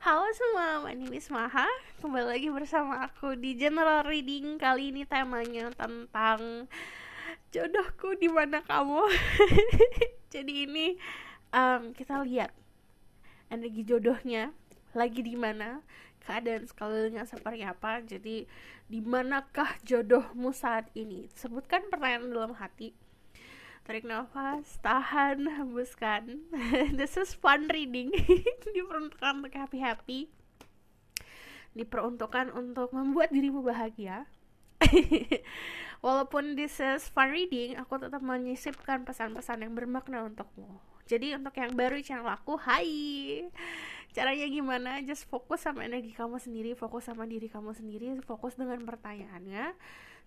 Halo semua, my name is Maha. Kembali lagi bersama aku di General Reading. Kali ini temanya tentang jodohku di mana kamu. Jadi ini kita lihat energi jodohnya lagi di mana, keadaan sekelilingnya seperti apa. Jadi di manakah jodohmu saat ini? Sebutkan pertanyaan dalam hati. Tarik nafas, tahan, hembuskan. This is fun reading. Diperuntukkan untuk happy-happy. Diperuntukkan untuk membuat dirimu bahagia. Walaupun this is fun reading, aku tetap menyisipkan pesan-pesan yang bermakna untukmu. Jadi untuk yang baru di channel aku, hai. Caranya gimana? Just fokus sama energi kamu sendiri, fokus sama diri kamu sendiri, fokus dengan pertanyaannya.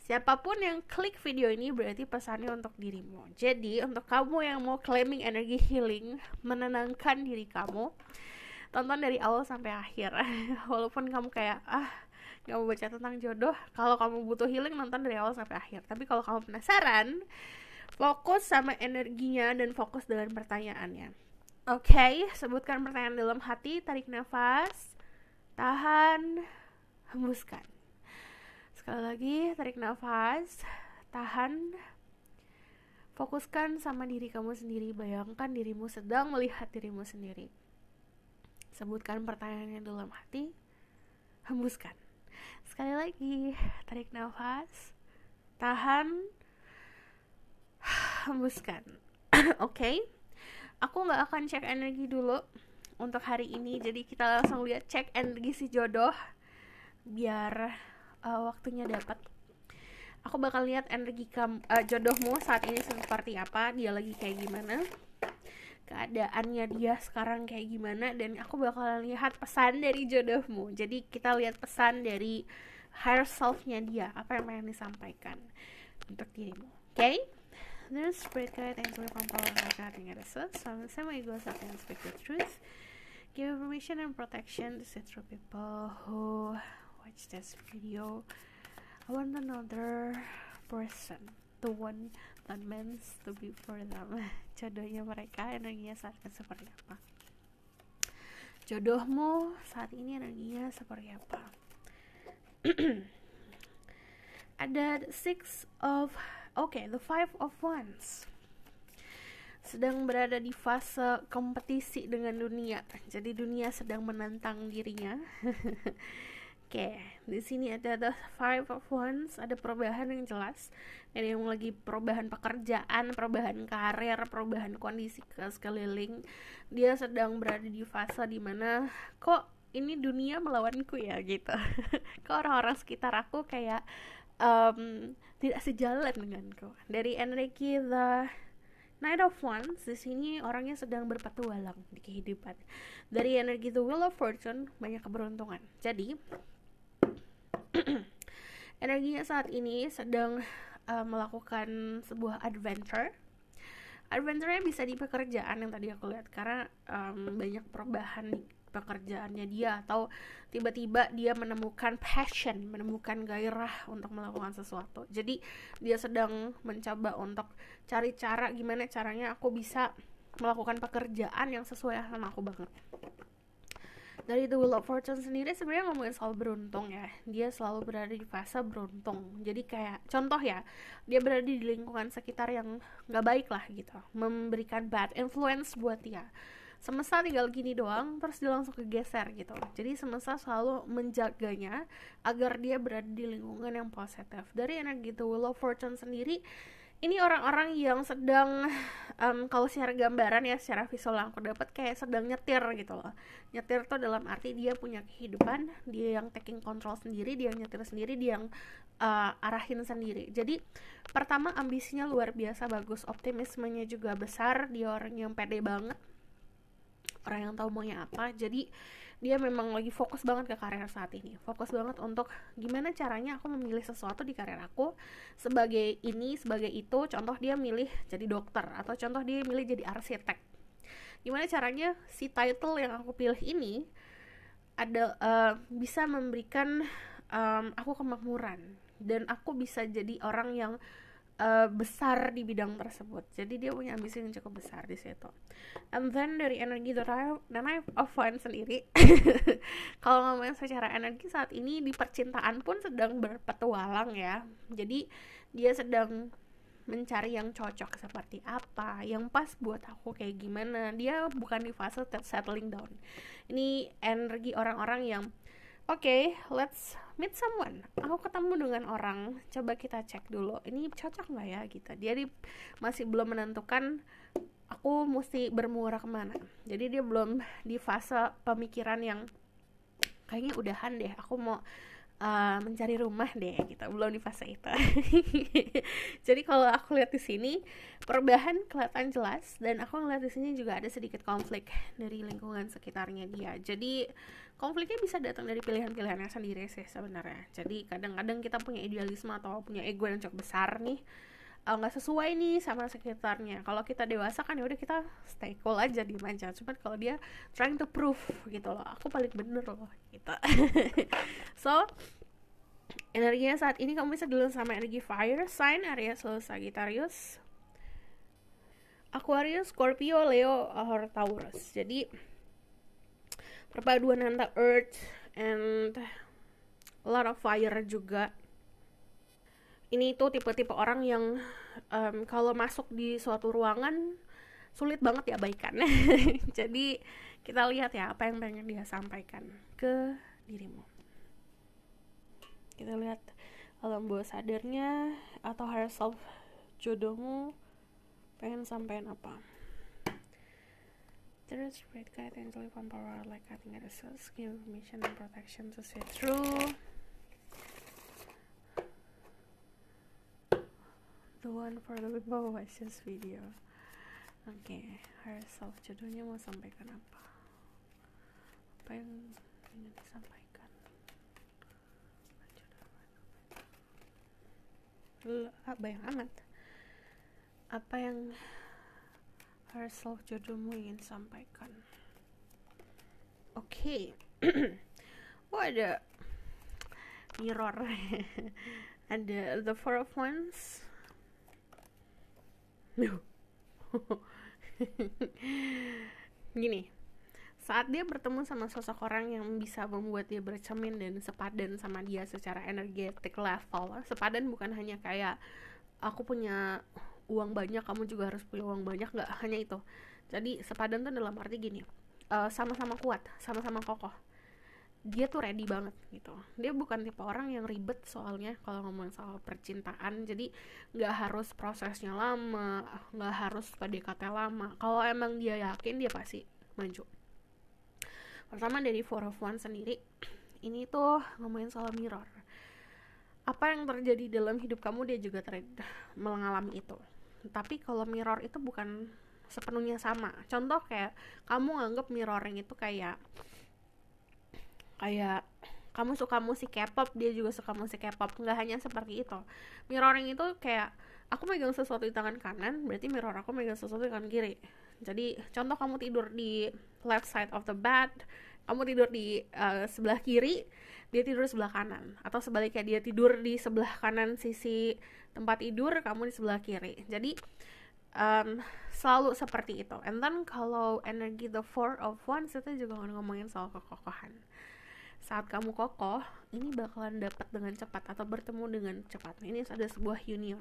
Siapapun yang klik video ini berarti pesannya untuk dirimu. Jadi untuk kamu yang mau claiming energi healing, menenangkan diri kamu, tonton dari awal sampai akhir. Walaupun kamu kayak gak mau baca tentang jodoh, kalau kamu butuh healing nonton dari awal sampai akhir. Tapi kalau kamu penasaran, fokus sama energinya dan fokus dengan pertanyaannya. Oke, sebutkan pertanyaan dalam hati, tarik nafas, tahan, hembuskan. Sekali lagi, tarik nafas, tahan, fokuskan sama diri kamu sendiri. Bayangkan dirimu sedang melihat dirimu sendiri. Sebutkan pertanyaannya dalam hati, hembuskan. Sekali lagi, tarik nafas, tahan, hembuskan. Oke, aku gak akan cek energi dulu untuk hari ini. Jadi kita langsung lihat cek energi si jodoh, biar waktunya dapat. Aku bakal lihat energi jodohmu saat ini seperti apa, dia lagi kayak gimana, keadaannya dia sekarang kayak gimana, dan aku bakal lihat pesan dari jodohmu. Jadi kita lihat pesan dari higher self-nya dia, apa yang pengen disampaikan untuk dirimu. Oke? There's spirit guide and to power and guiding at us. So sama ego self and speak the truth. Give information and protection to set through people who watch this video. I want another person, the one that meant to be for them. Jodohnya mereka energinya saat ini seperti apa? Jodohmu saat ini energinya seperti apa? Ada the Five of Wands. Sedang berada di fase kompetisi dengan dunia. Jadi dunia sedang menantang dirinya. Oke, di sini ada the Five of Wands, ada perubahan yang jelas. Ada yang lagi perubahan pekerjaan, perubahan karir, perubahan kondisi ke sekeliling. Dia sedang berada di fase dimana kok ini dunia melawanku ya gitu. Kok orang-orang sekitar aku kayak tidak sejalan denganku. Dari energi the Knight of Wands, di sini orangnya sedang berpetualang di kehidupan. Dari energi the Wheel of Fortune, banyak keberuntungan. Jadi energinya saat ini sedang melakukan sebuah adventure. Adventure-nya bisa di pekerjaan yang tadi aku lihat, karena banyak perubahan di pekerjaannya dia, atau tiba-tiba dia menemukan passion, menemukan gairah untuk melakukan sesuatu. Jadi dia sedang mencoba untuk cari cara gimana caranya aku bisa melakukan pekerjaan yang sesuai sama aku banget. Dari The Wheel of Fortune sendiri sebenarnya ngomongin soal beruntung ya. Dia selalu berada di fase beruntung. Jadi kayak contoh ya, dia berada di lingkungan sekitar yang gak baik lah gitu, memberikan bad influence buat dia. Semesta tinggal gini doang, terus dia langsung kegeser gitu. Jadi semesta selalu menjaganya agar dia berada di lingkungan yang positif. Dari energi The Wheel of Fortune sendiri, ini orang-orang yang sedang kalau secara gambaran ya, secara visual yang aku dapat kayak sedang nyetir gitu loh. Nyetir tuh dalam arti dia punya kehidupan, dia yang taking control sendiri, dia yang nyetir sendiri, dia yang arahin sendiri. Jadi pertama ambisinya luar biasa bagus, optimismenya juga besar, dia orang yang pede banget, orang yang tahu maunya apa. Jadi dia memang lagi fokus banget ke karir saat ini, fokus banget untuk gimana caranya aku memilih sesuatu di karir aku, sebagai ini, sebagai itu. Contoh dia milih jadi dokter, atau contoh dia milih jadi arsitek. Gimana caranya si title yang aku pilih ini ada bisa memberikan aku kemakmuran, dan aku bisa jadi orang yang besar di bidang tersebut. Jadi dia punya ambisi yang cukup besar di situ. And then dari energi The Nine of Wands sendiri, kalau ngomongin secara energi saat ini di percintaan pun sedang berpetualang ya. Jadi dia sedang mencari yang cocok seperti apa, yang pas buat aku kayak gimana. Dia bukan di fase settling down. Ini energi orang-orang yang Oke, let's meet someone. Aku ketemu dengan orang, coba kita cek dulu. Ini cocok nggak ya kita? Dia masih belum menentukan aku mesti bermuara kemana. Jadi dia belum di fase pemikiran yang kayaknya udahan deh. Aku mau mencari rumah deh, gitu. Belum di fase itu. Jadi kalau aku lihat di sini perubahan kelihatan jelas, dan aku ngeliat di sini juga ada sedikit konflik dari lingkungan sekitarnya dia. Jadi konfliknya bisa datang dari pilihan-pilihannya sendiri sih sebenarnya. Jadi kadang-kadang kita punya idealisme atau punya ego yang cukup besar nih, nggak sesuai nih sama sekitarnya. Kalau kita dewasa kan ya udah kita stay cool aja, diem aja. Cuman kalau dia trying to prove gitu loh, aku paling bener loh gitu. So energinya saat ini kamu bisa dulu sama energi fire sign, Aries, Sagittarius, Aquarius, Scorpio, Leo, or Taurus. Jadi perpaduan antara earth and a lot of fire juga. Ini tuh tipe-tipe orang yang kalau masuk di suatu ruangan sulit banget diabaikan. Jadi kita lihat ya apa yang pengen dia sampaikan ke dirimu. Kita lihat alam bawah sadarnya atau higher self jodohmu pengen sampaikan apa. There's great guide and telephone power like cutting at the cells, give information and protection to see through. The one for the people who watch this video. Oke, higher self jodohnya mau sampaikan apa? Apa yang ingin disampaikan? Bayang amat. Apa yang higher self jodohmu ingin sampaikan? Oke. Oh, ada mirror. Ada the Four of Wands. Gini, saat dia bertemu sama sosok orang yang bisa membuat dia bercermin dan sepadan sama dia secara energetik level. Sepadan bukan hanya kayak aku punya uang banyak, kamu juga harus punya uang banyak, nggak hanya itu. Jadi sepadan tuh dalam arti gini, sama-sama kuat, sama-sama kokoh. Dia tuh ready banget gitu. Dia bukan tipe orang yang ribet soalnya kalau ngomongin soal percintaan. Jadi nggak harus prosesnya lama, nggak harus PDKT lama. Kalau emang dia yakin, dia pasti maju. Pertama dari Four of Wands sendiri, ini tuh ngomongin soal mirror. Apa yang terjadi dalam hidup kamu, dia juga mengalami itu. Tapi kalau mirror itu bukan sepenuhnya sama. Contoh kayak kamu nganggep mirroring itu kayak kamu suka musik K-pop, dia juga suka musik K-pop. Nggak hanya seperti itu. Mirroring itu kayak aku megang sesuatu di tangan kanan, berarti mirror aku megang sesuatu di tangan kiri. Jadi contoh kamu tidur di left side of the bed, kamu tidur di sebelah kiri, dia tidur di sebelah kanan. Atau sebaliknya, dia tidur di sebelah kanan sisi tempat tidur, kamu di sebelah kiri. Jadi selalu seperti itu. And then kalau energi the Four of Wands itu juga ngomongin soal kekokohan. Saat kamu kokoh, ini bakalan dapat dengan cepat atau bertemu dengan cepat. Ini ada sebuah union.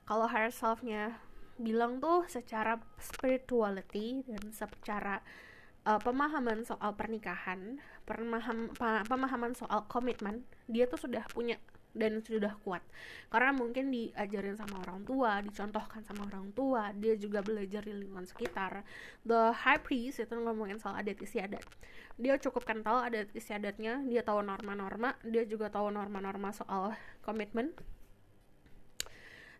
Kalau higher self-nya bilang tuh secara spirituality dan secara pemahaman soal pernikahan, pemahaman soal komitmen, dia tuh sudah punya dan sudah kuat. Karena mungkin diajarin sama orang tua, dicontohkan sama orang tua, dia juga belajar di lingkungan sekitar. The High Priest itu ngomongin soal adat istiadat. Dia cukup kental adat istiadatnya, dia tahu norma-norma, dia juga tahu norma-norma soal komitmen.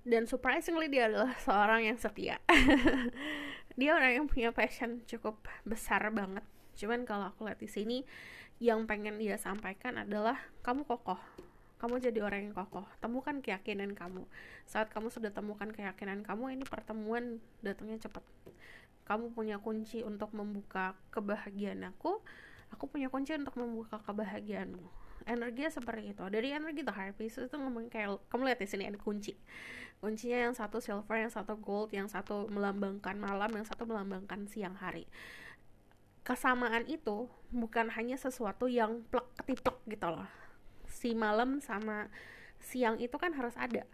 Dan surprisingly dia adalah seorang yang setia. Dia orang yang punya passion cukup besar banget. Cuman kalau aku lihat di sini, yang pengen dia sampaikan adalah kamu kokoh. Kamu jadi orang yang kokoh. Temukan keyakinan kamu. Saat kamu sudah temukan keyakinan kamu, ini pertemuan datangnya cepat. Kamu punya kunci untuk membuka kebahagiaan aku punya kunci untuk membuka kebahagiaanmu. energinya seperti itu. Dari energi The High Priestess itu ngomong kayak, kamu lihat di sini ada kuncinya, yang satu silver, yang satu gold, yang satu melambangkan malam, yang satu melambangkan siang hari. Kesamaan itu bukan hanya sesuatu yang plek ketiplek gitu loh. Si malam sama siang itu kan harus ada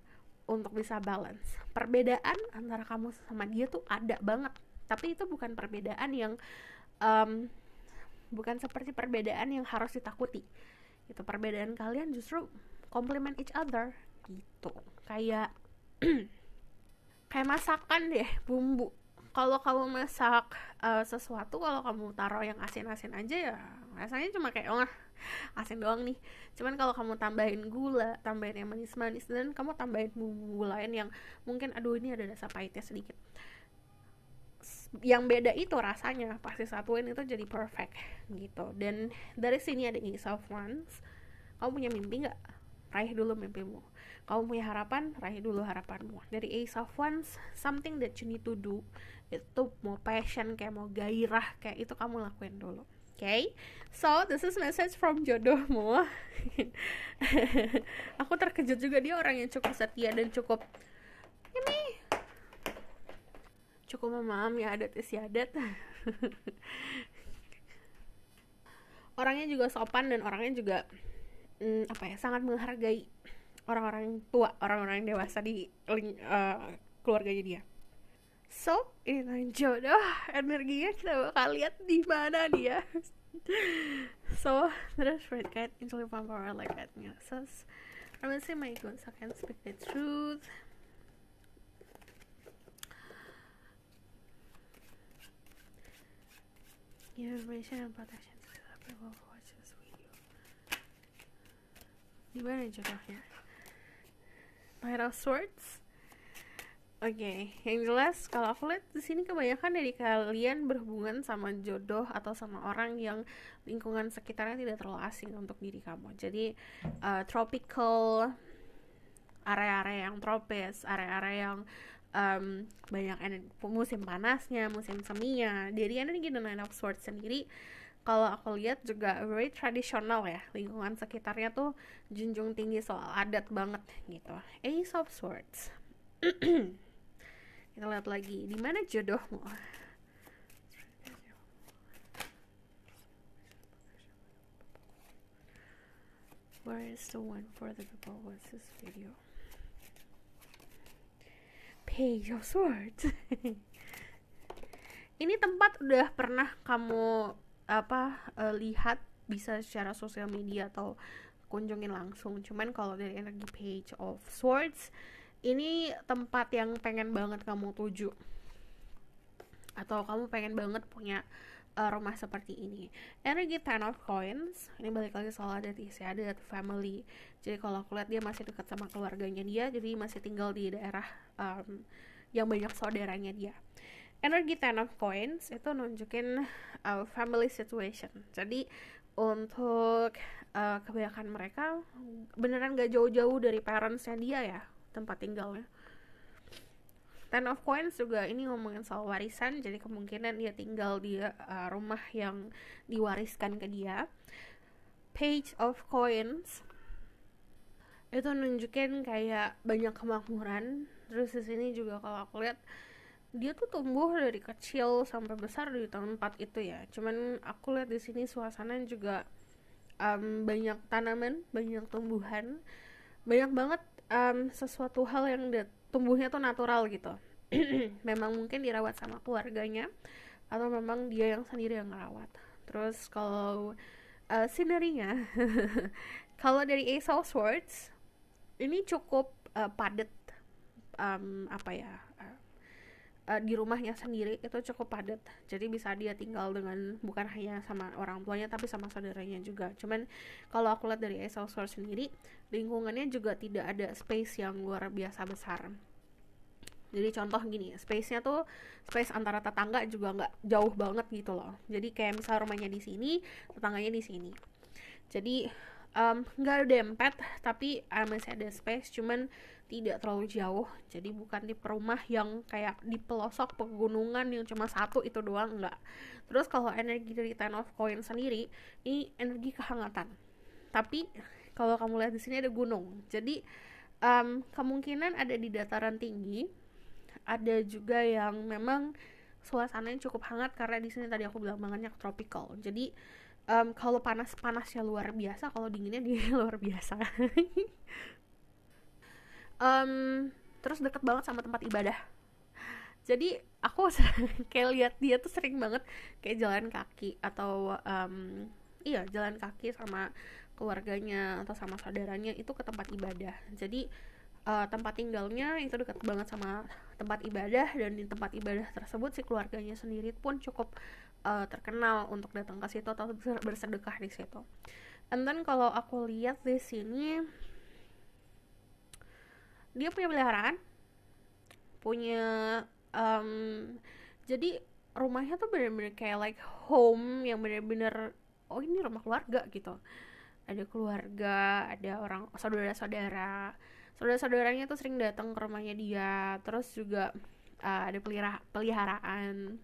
untuk bisa balance. Perbedaan antara kamu sama dia tuh ada banget, tapi itu bukan perbedaan yang bukan seperti perbedaan yang harus ditakuti. Itu perbedaan kalian justru complement each other gitu. Kayak kayak masakan deh, bumbu. Kalau kamu masak sesuatu, kalau kamu taruh yang asin-asin aja ya rasanya cuma kayak asin doang nih. Cuman kalau kamu tambahin gula, tambahin yang manis-manis, dan kamu tambahin bumbu lain yang mungkin aduh ini ada rasa pahitnya sedikit, yang beda itu rasanya pasti satuin itu jadi perfect gitu. Dan dari sini ada Ace of Wands. Kamu punya mimpi nggak? Raih dulu mimpimu. Kamu punya harapan? Raih dulu harapanmu. Dari Ace of Wands, something that you need to do, itu mau passion kayak mau gairah kayak itu kamu lakuin dulu. Okay, so this is message from jodohmu. Aku terkejut juga, dia orang yang cukup setia dan cukup memahami adat istiadat. Orangnya juga sopan dan orangnya juga sangat menghargai orang-orang tua, orang-orang dewasa di keluarganya dia. So, ini jodoh, energinya kita bakal lihat di mana dia. So, terus red cat, intuitive power like that. So, I'm gonna say my goals, I can speak the truth. Information and protection. People watch this video. Gimana jodohnya? Knight of Swords. Oke, yang jelas kalau aku lihat di sini kebanyakan dari kalian berhubungan sama jodoh atau sama orang yang lingkungan sekitarnya tidak terlalu asing untuk diri kamu. Jadi tropical, area-area yang tropis, area-area yang banyak musim panasnya, musim seminya. Dari energi The Nine of Swords sendiri, kalau aku lihat juga very tradisional ya, lingkungan sekitarnya tuh junjung tinggi soal adat banget gitu. Ace of Swords. Kita lihat lagi, di mana jodohmu? Where is the one for the people who watch this video? Page of Swords. Ini tempat udah pernah kamu lihat, bisa secara sosial media atau kunjungin langsung. Cuman kalau dari energi Page of Swords, ini tempat yang pengen banget kamu tuju, atau kamu pengen banget punya rumah seperti ini. Energi Ten of Coins, ini balik lagi soal adat istiadat, family. Jadi kalau aku lihat dia masih dekat sama keluarganya dia, jadi masih tinggal di daerah yang banyak saudaranya dia. Energi Ten of Coins itu nunjukin family situation. Jadi untuk kebanyakan mereka beneran gak jauh-jauh dari parentsnya dia ya, tempat tinggalnya. Ten of Coins juga ini ngomongin soal warisan, jadi kemungkinan dia tinggal di rumah yang diwariskan ke dia. Page of Coins itu nunjukin kayak banyak kemakmuran. Terus di sini juga kalau aku lihat dia tuh tumbuh dari kecil sampai besar di tempat itu ya. Cuman aku lihat di sini suasana juga banyak tanaman, banyak tumbuhan, banyak banget sesuatu hal yang tumbuhnya tuh natural gitu. Memang mungkin dirawat sama keluarganya, atau memang dia yang sendiri yang ngerawat. Terus kalau scenery-nya kalau dari Ace of Swords ini cukup padat, di rumahnya sendiri itu cukup padat. Jadi bisa dia tinggal dengan bukan hanya sama orang tuanya tapi sama saudaranya juga. Cuman kalau aku lihat dari Ace of Swords sendiri, lingkungannya juga tidak ada space yang luar biasa besar. Jadi contoh gini, space-nya tuh space antara tetangga juga nggak jauh banget gitu loh. Jadi kayak misal rumahnya di sini, tetangganya di sini. Jadi nggak dempet, tapi masih ada space, cuman tidak terlalu jauh. Jadi bukan di rumah yang kayak di pelosok pegunungan yang cuma satu itu doang, enggak. Terus kalau energi dari Ten of Coins sendiri, ini energi kehangatan. Tapi kalau kamu lihat di sini ada gunung, jadi kemungkinan ada di dataran tinggi. Ada juga yang memang suasananya cukup hangat karena di sini tadi aku bilang bangetnya tropical. Jadi kalau panasnya luar biasa, kalau dinginnya dia luar biasa. Terus deket banget sama tempat ibadah. Jadi aku kayak lihat dia tuh sering banget kayak jalan kaki atau iya jalan kaki sama keluarganya atau sama saudaranya itu ke tempat ibadah. Jadi tempat tinggalnya itu dekat banget sama tempat ibadah, dan di tempat ibadah tersebut si keluarganya sendiri pun cukup terkenal untuk datang ke situ atau bersedekah di situ. And then kalau aku lihat di sini dia punya peliharaan, punya jadi rumahnya tuh bener-bener kayak like home yang bener-bener oh ini rumah keluarga gitu. Ada keluarga, ada orang saudara-saudaranya tuh sering datang ke rumahnya dia. Terus juga ada peliharaan.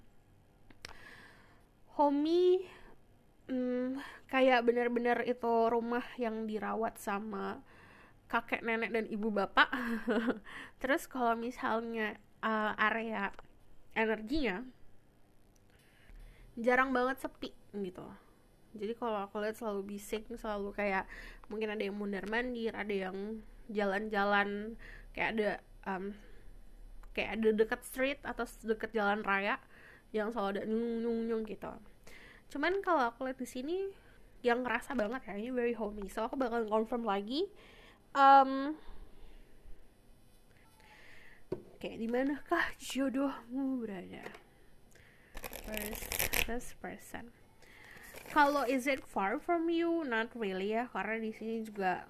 Homey kayak bener-bener itu rumah yang dirawat sama kakek nenek dan ibu bapak. Terus kalau misalnya area energinya jarang banget sepi gitu. Jadi kalau aku lihat selalu bising, selalu kayak mungkin ada yang mundar mandir, ada yang jalan-jalan kayak ada dekat street atau dekat jalan raya yang selalu ada nyung gitu. Cuman kalau aku lihat di sini yang ngerasa banget ya ini very homey. So aku bakal confirm lagi. Kayak di manakah jodohmu berada? Where's this person? Kalau is it far from you? Not really ya, karena di sini juga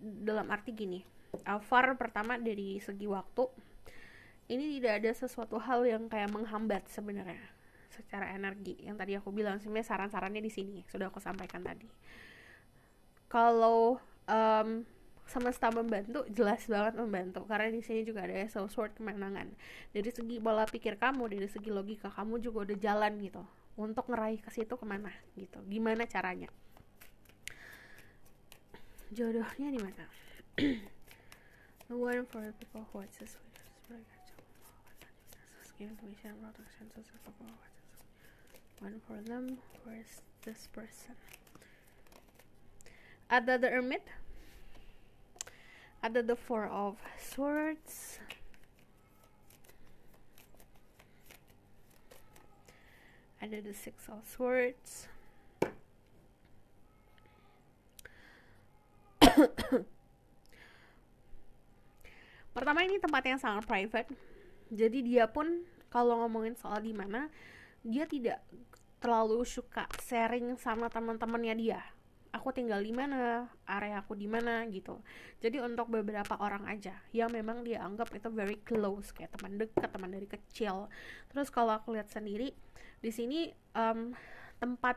dalam arti gini, far pertama dari segi waktu. Ini tidak ada sesuatu hal yang kayak menghambat sebenarnya secara energi. Yang tadi aku bilang sebenarnya saran-sarannya di sini sudah aku sampaikan tadi. Kalau semesta membantu, jelas banget membantu karena di sini juga ada sword kemenangan. Dari segi pola pikir kamu, dari segi logika kamu juga udah jalan gitu untuk ngeraih ke situ kemana gitu. Gimana caranya? Jodohnya di mana? The one for the people who watch this video. One for them. Where's this person? Ada the Hermit. Ada the Four of Swords. Ada the Six of Swords. Pertama, ini tempat yang sangat private. Jadi dia pun kalau ngomongin soal di mana, dia tidak terlalu suka sharing sama teman-temannya dia. Aku tinggal di mana, area aku di mana gitu. Jadi untuk beberapa orang aja yang memang dia anggap itu very close, kayak teman dekat, teman dari kecil. Terus kalau aku lihat sendiri di sini tempat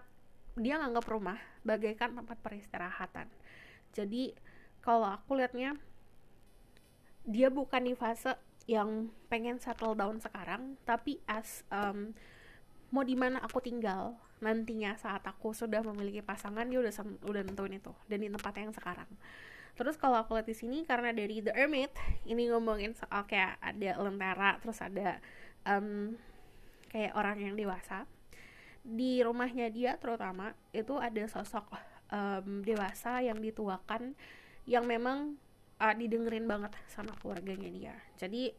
dia nganggap rumah bagaikan tempat peristirahatan. Jadi kalau aku lihatnya dia bukan di fase yang pengen settle down sekarang, tapi as mau di mana aku tinggal nantinya saat aku sudah memiliki pasangan, dia udah nentuin itu dan di tempat yang sekarang. Terus kalau aku lihat di sini karena dari The Hermit ini ngomongin soal kayak ada lentera, terus ada kayak orang yang dewasa di rumahnya dia, terutama itu ada sosok dewasa yang dituakan yang memang didengerin banget sama keluarganya dia. Jadi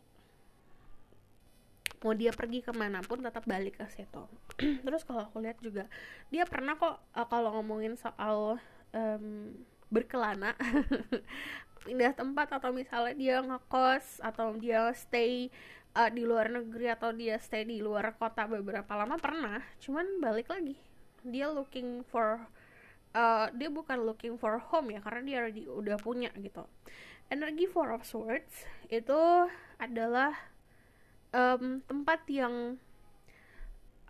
mau dia pergi kemanapun tetap balik ke situ. Terus kalau aku lihat juga dia pernah kok kalau ngomongin soal berkelana pindah tempat, atau misalnya dia ngekos atau dia stay di luar negeri atau dia stay di luar kota beberapa lama, pernah. Cuman balik lagi dia looking for dia bukan looking for home ya, karena dia udah punya gitu. Energi Four of Swords itu adalah tempat yang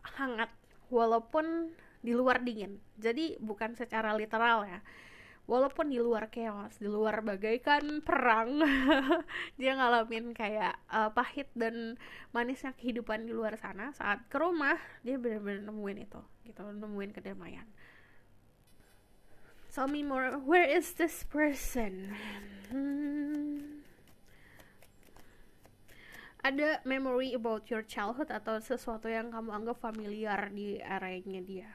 hangat walaupun di luar dingin. Jadi bukan secara literal ya. Walaupun di luar chaos, di luar bagaikan perang, dia ngalamin kayak pahit dan manisnya kehidupan di luar sana. Saat ke rumah dia benar-benar nemuin itu, gitu, nemuin kedamaian. Tell me more, where is this person? Ada memory about your childhood atau sesuatu yang kamu anggap familiar di areanya dia.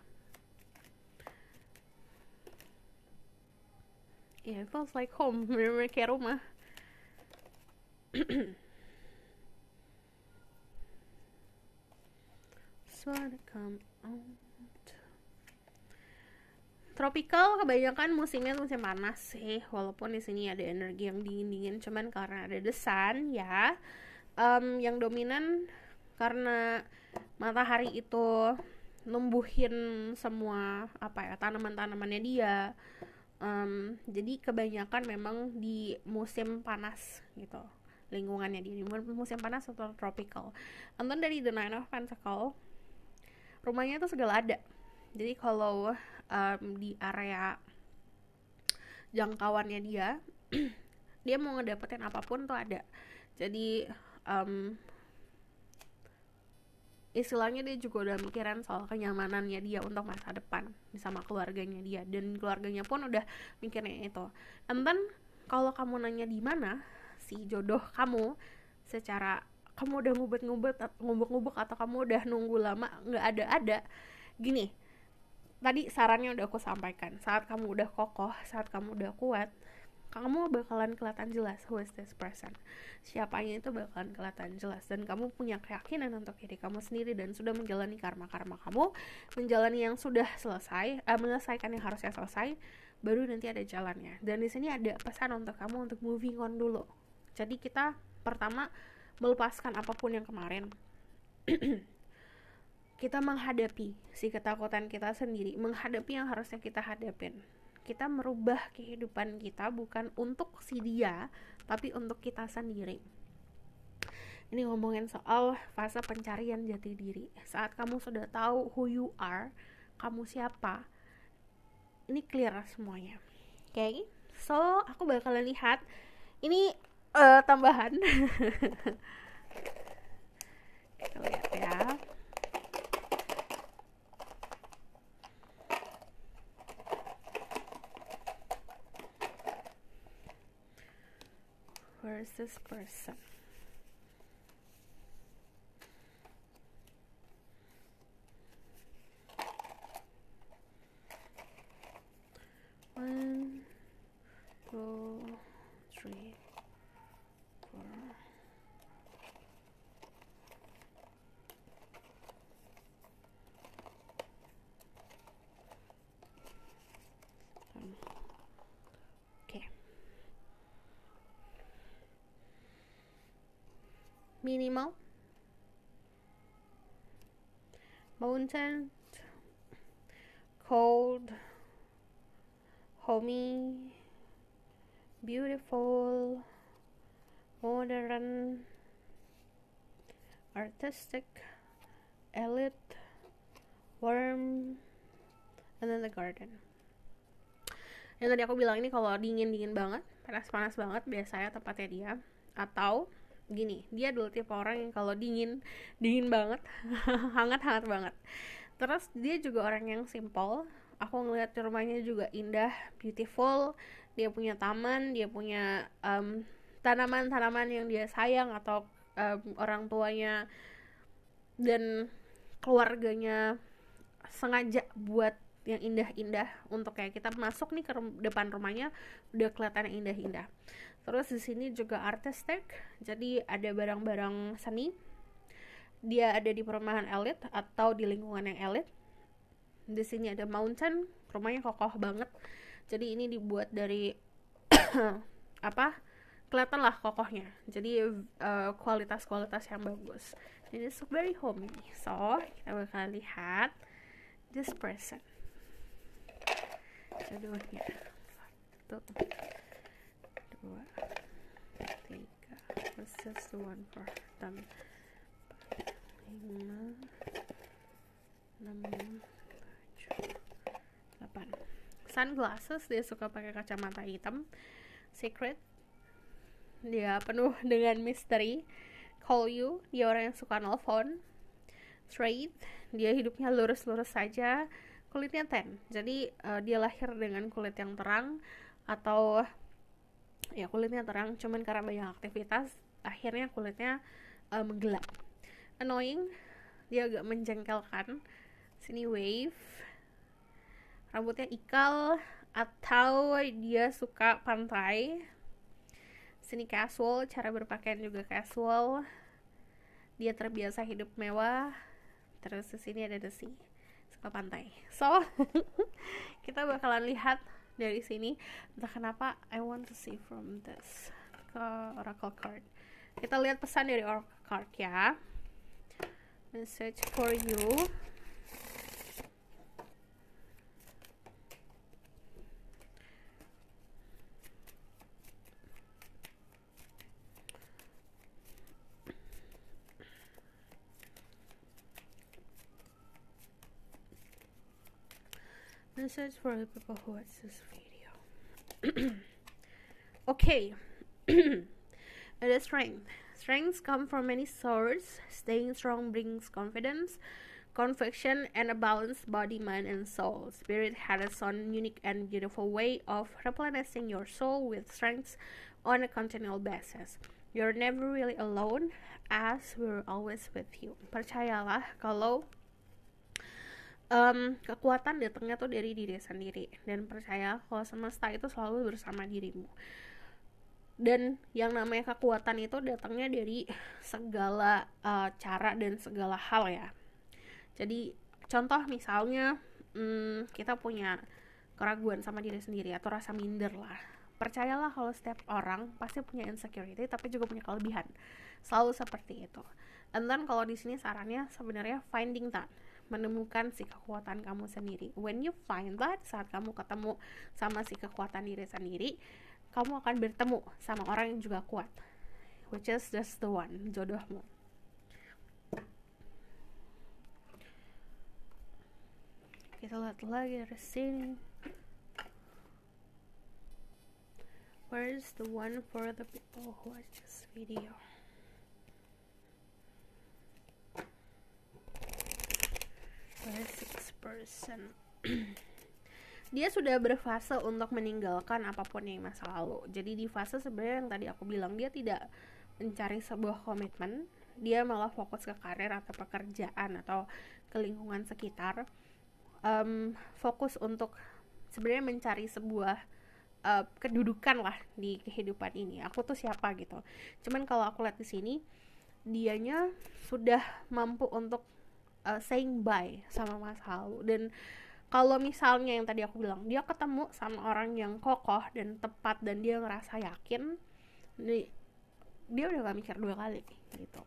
Yeah, it feels like home, bener-bener kayak rumah. So come out. Tropical kebanyakan musimnya tuh musim panas sih, walaupun di sini ada energi yang dingin-dingin, cuman karena ada the sun ya. Yang dominan karena matahari itu numbuhin semua tanaman-tanamannya dia. Jadi kebanyakan memang di musim panas gitu lingkungannya di musim panas atau tropical. Nonton dari The Nine of Pentacles, rumahnya tuh segala ada. Jadi kalau di area jangkauannya dia dia mau ngedapetin apapun tuh ada. Jadi istilahnya dia juga udah mikirin soal kenyamanannya dia untuk masa depan sama keluarganya dia, dan keluarganya pun udah mikirnya itu. Enten kalau kamu nanya di mana si jodoh kamu, secara kamu udah ngubek-ngubek atau kamu udah nunggu lama nggak ada gini, tadi sarannya udah aku sampaikan, saat kamu udah kokoh, saat kamu udah kuat, kamu bakalan kelihatan jelas who is this person, siapanya itu bakalan kelihatan jelas, dan kamu punya keyakinan untuk diri kamu sendiri dan sudah menjalani karma-karma kamu, menjalani yang sudah selesai, menyelesaikan yang harusnya selesai, baru nanti ada jalannya. Dan di sini ada pesan untuk kamu untuk moving on dulu. Jadi kita pertama melepaskan apapun yang kemarin. Kita menghadapi si ketakutan kita sendiri, menghadapi yang harusnya kita hadapin. Kita merubah kehidupan kita bukan untuk si dia, tapi untuk kita sendiri. Ini ngomongin soal fase pencarian jati diri. Saat kamu sudah tahu who you are, kamu siapa, ini clear semuanya. Oke, so aku bakalan lihat. Ini tambahan. Kita lihat ya. Where is this person? One, two, three, four. Okay. Minimal, mountain, cold, homey, beautiful, modern, artistic, elite, warm, and then the garden. Yang tadi aku bilang ini kalau dingin banget, panas banget biasanya tempatnya dia. Atau gini, dia dulu tipe orang yang kalau dingin banget, hangat banget. Terus dia juga orang yang simple. Aku ngeliat rumahnya juga indah, beautiful. Dia punya taman, dia punya tanaman-tanaman yang dia sayang, atau orang tuanya dan keluarganya sengaja buat yang indah-indah untuk kayak kita masuk nih ke depan rumahnya udah kelihatan indah-indah. Terus di sini juga artistic, jadi ada barang-barang seni. Dia ada di perumahan elit atau di lingkungan yang elit. Di sini ada mountain, rumahnya kokoh banget. Jadi ini dibuat dari kelihatan lah kokohnya. Jadi kualitas yang bagus. Ini very homey. So kita bakal lihat this person. Jodohnya 1, 2, 3. What's just the one for them? 5, 6, 7, 8. Sunglasses, dia suka pakai kacamata hitam. Secret, dia penuh dengan misteri. Call you, dia orang yang suka nelfon. Straight, dia hidupnya lurus saja. kulitnya tan. Jadi dia lahir dengan kulit yang terang, atau ya kulitnya terang, cuman karena banyak aktivitas akhirnya kulitnya menggelap. Annoying, dia agak menjengkelkan. Sini wave, rambutnya ikal, atau dia suka pantai. Sini casual, cara berpakaian juga casual, dia terbiasa hidup mewah. Terus di sini ada the sea, suka pantai. So kita bakalan lihat dari sini. Entah kenapa I want to see from this oracle card. Kita lihat pesan dari oracle card ya. Message for you. Message for the people who watch this video. Okay. The strength. Strengths come from many sources. Staying strong brings confidence, conviction, and a balanced body, mind, and soul. Spirit has its own unique and beautiful way of replenishing your soul with strengths on a continual basis. You're never really alone, as we're always with you. Percayalah kalau kekuatan datangnya tuh dari diri sendiri, dan percaya kalau semesta itu selalu bersama dirimu. Dan yang namanya kekuatan itu datangnya dari segala cara dan segala hal ya. Jadi contoh misalnya kita punya keraguan sama diri sendiri atau rasa minder lah. Percayalah kalau setiap orang pasti punya insecurity tapi juga punya kelebihan. Selalu seperti itu. And then kalau di sini sarannya sebenarnya finding that, menemukan si kekuatan kamu sendiri. When you find that, saat kamu ketemu sama si kekuatan diri sendiri, kamu akan bertemu sama orang yang juga kuat, which is just the one, jodohmu. Kita lihat lagi dari sini. Where is the one for the people who watch this video? Where is this person? Dia sudah berfase untuk meninggalkan apapun yang masa lalu. Jadi di fase sebenarnya yang tadi aku bilang, dia tidak mencari sebuah komitmen, dia malah fokus ke karir atau pekerjaan atau ke lingkungan sekitar. Fokus untuk sebenarnya mencari sebuah kedudukan lah di kehidupan ini. Aku tuh siapa gitu. Cuman kalau aku lihat di sini, dianya sudah mampu untuk saying bye sama masa lalu. Dan kalau misalnya yang tadi aku bilang, dia ketemu sama orang yang kokoh dan tepat dan dia ngerasa yakin, dia udah gak mikir dua kali gitu.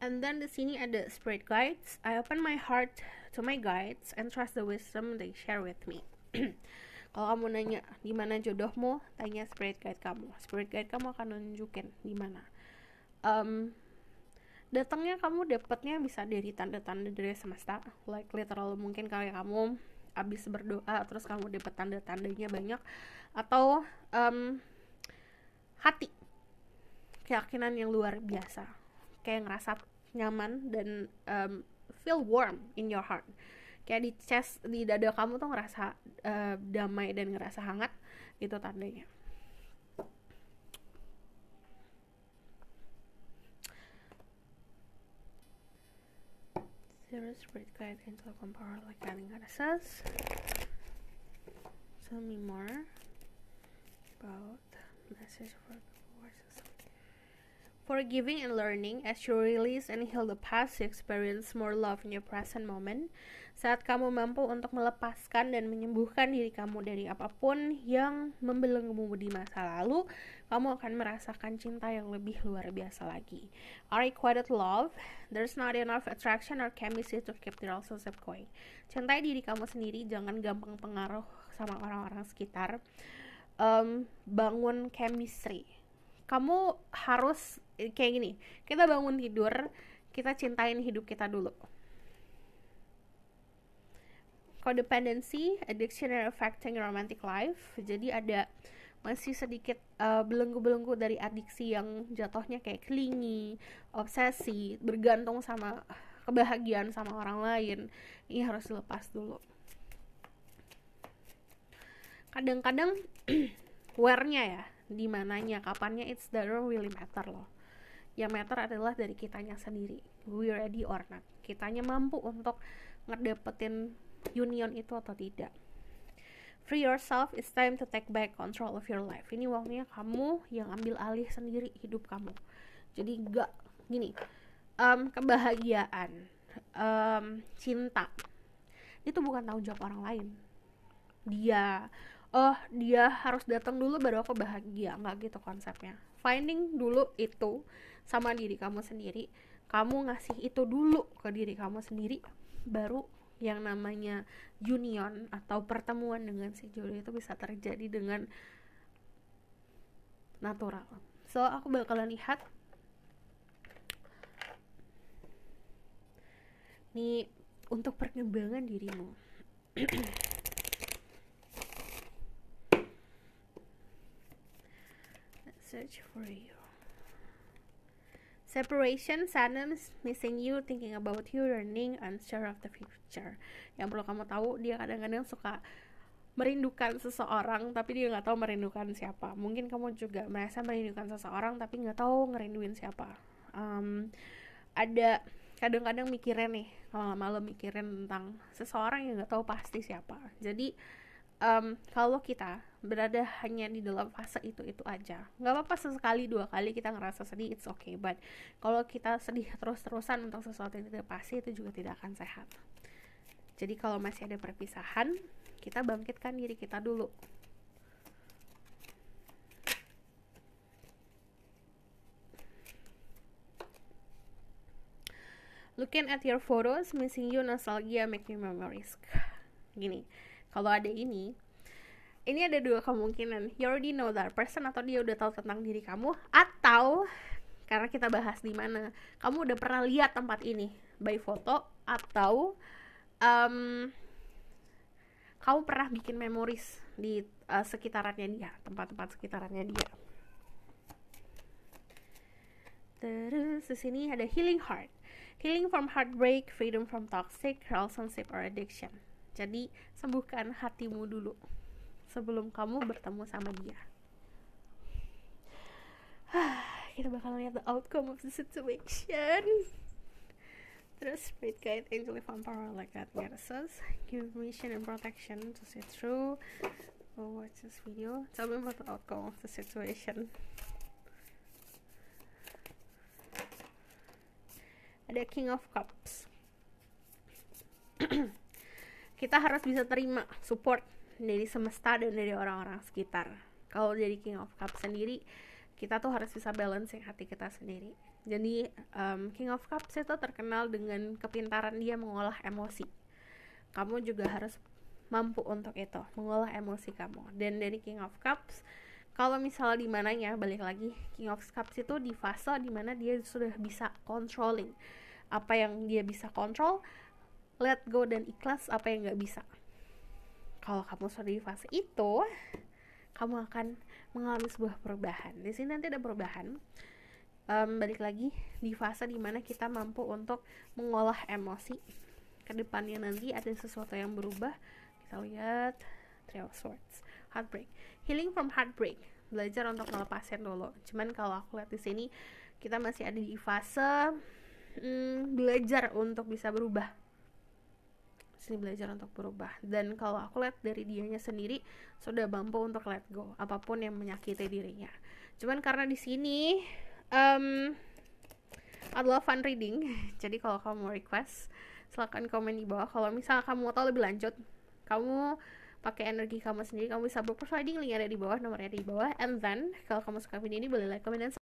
And then di sini ada spirit guides. I open my heart to my guides and trust the wisdom they share with me. Kalau kamu nanya di mana jodohmu, tanya spirit guide kamu. Spirit guide kamu akan nunjukin di mana. Datangnya kamu dapatnya bisa dari tanda-tanda dari semesta, like literal mungkin kayak kamu abis berdoa terus kamu dapat tanda-tandanya banyak, atau hati, keyakinan yang luar biasa, kayak ngerasa nyaman dan feel warm in your heart, kayak di chest, di dada kamu tuh ngerasa damai dan ngerasa hangat, itu tandanya. Zero spirit guide into a power like guiding goddesses. Tell me more about message for voices. Forgiving and learning. As you release and heal the past, you experience more love in your present moment. Saat kamu mampu untuk melepaskan dan menyembuhkan diri kamu dari apapun yang membelenggu di masa lalu, kamu akan merasakan cinta yang lebih luar biasa lagi. Unrequited love. There's not enough attraction or chemistry to keep the relationship going. Cintai diri kamu sendiri, jangan gampang pengaruh sama orang-orang sekitar. Bangun chemistry. Kamu harus kayak gini, kita bangun tidur, kita cintain hidup kita dulu. Codependency, addiction and affecting romantic life. Jadi ada masih sedikit belenggu-belenggu dari adiksi yang jatuhnya kayak clingy, obsesi, bergantung sama kebahagiaan sama orang lain. Ini harus dilepas dulu. Kadang-kadang where-nya ya, di mananya, kapannya, it's doesn't really matter loh. Yang matter adalah dari kitanya sendiri, we ready or not, kitanya mampu untuk ngedapetin union itu atau tidak. Free yourself, it's time to take back control of your life. Ini waktunya kamu yang ambil alih sendiri hidup kamu. Jadi gak gini, kebahagiaan, cinta itu bukan tanggung jawab orang lain. Dia harus datang dulu baru aku bahagia, nggak gitu konsepnya. Finding dulu itu sama diri kamu sendiri, kamu ngasih itu dulu ke diri kamu sendiri, baru yang namanya union atau pertemuan dengan si jodoh itu bisa terjadi dengan natural. So aku bakalan lihat nih untuk perkembangan dirimu. Search for you. Separation, sadness, missing you, thinking about you, yearning, unsure of the future. Yang perlu kamu tahu, dia kadang-kadang suka merindukan seseorang tapi dia nggak tahu merindukan siapa. Mungkin kamu juga merasa merindukan seseorang tapi nggak tahu ngerinduin siapa. Ada kadang-kadang mikirin nih, kalau malam mikirin tentang seseorang yang nggak tahu pasti siapa. Jadi kalau kita berada hanya di dalam fase itu aja, nggak apa-apa sesekali 2 kali kita ngerasa sedih, it's okay. But kalau kita sedih terus-terusan untuk sesuatu yang tidak pasti, itu juga tidak akan sehat. Jadi kalau masih ada perpisahan, kita bangkitkan diri kita dulu. Looking at your photos, missing you, nostalgia, make new memories. Gini, kalau ada ini ada 2 kemungkinan. You already know that person, atau dia udah tahu tentang diri kamu, atau karena kita bahas di mana, kamu udah pernah lihat tempat ini by foto, atau kamu pernah bikin memories di sekitarannya dia, tempat-tempat sekitarannya dia. Terus di sini ada healing heart, healing from heartbreak, freedom from toxic relationship or addiction. Jadi sembuhkan hatimu dulu sebelum kamu bertemu sama dia. Kita bakal lihat the outcome of the situation. Terus spirit guide, angel, divine power like that, goddesses, give permission and protection to see through. Watch this video. Tell me about the outcome of the situation. Ada King of Cups. Kita harus bisa terima support dari semesta dan dari orang-orang sekitar. Kalau jadi King of Cups sendiri, kita tuh harus bisa balance hati kita sendiri. Jadi King of Cups itu terkenal dengan kepintaran dia mengolah emosi. Kamu juga harus mampu untuk itu, mengolah emosi kamu. Dan dari King of Cups, kalau misalnya di mananya, balik lagi, King of Cups itu di fase dimana dia sudah bisa controlling. Apa yang dia bisa control, let go dan ikhlas apa yang gak bisa. Kalau kamu sudah di fase itu, kamu akan mengalami sebuah perubahan. Di sini nanti ada perubahan. Balik lagi di fase dimana kita mampu untuk mengolah emosi. Kedepannya nanti ada sesuatu yang berubah. Kita lihat Three of Swords, heartbreak, healing from heartbreak. Belajar untuk ngelepasin dulu. Cuman kalau aku lihat di sini kita masih ada di fase belajar untuk bisa berubah. Sini belajar untuk berubah. Dan kalau aku lihat dari dianya sendiri sudah mampu untuk let go apapun yang menyakiti dirinya. Cuman karena di sini adalah fun reading, jadi kalau kamu mau request silakan komen di bawah. Kalau misalnya kamu mau tahu lebih lanjut, kamu pakai energi kamu sendiri, kamu bisa book reading, linknya ada di bawah, nomornya ada di bawah. And then kalau kamu suka video ini boleh like, comment, dan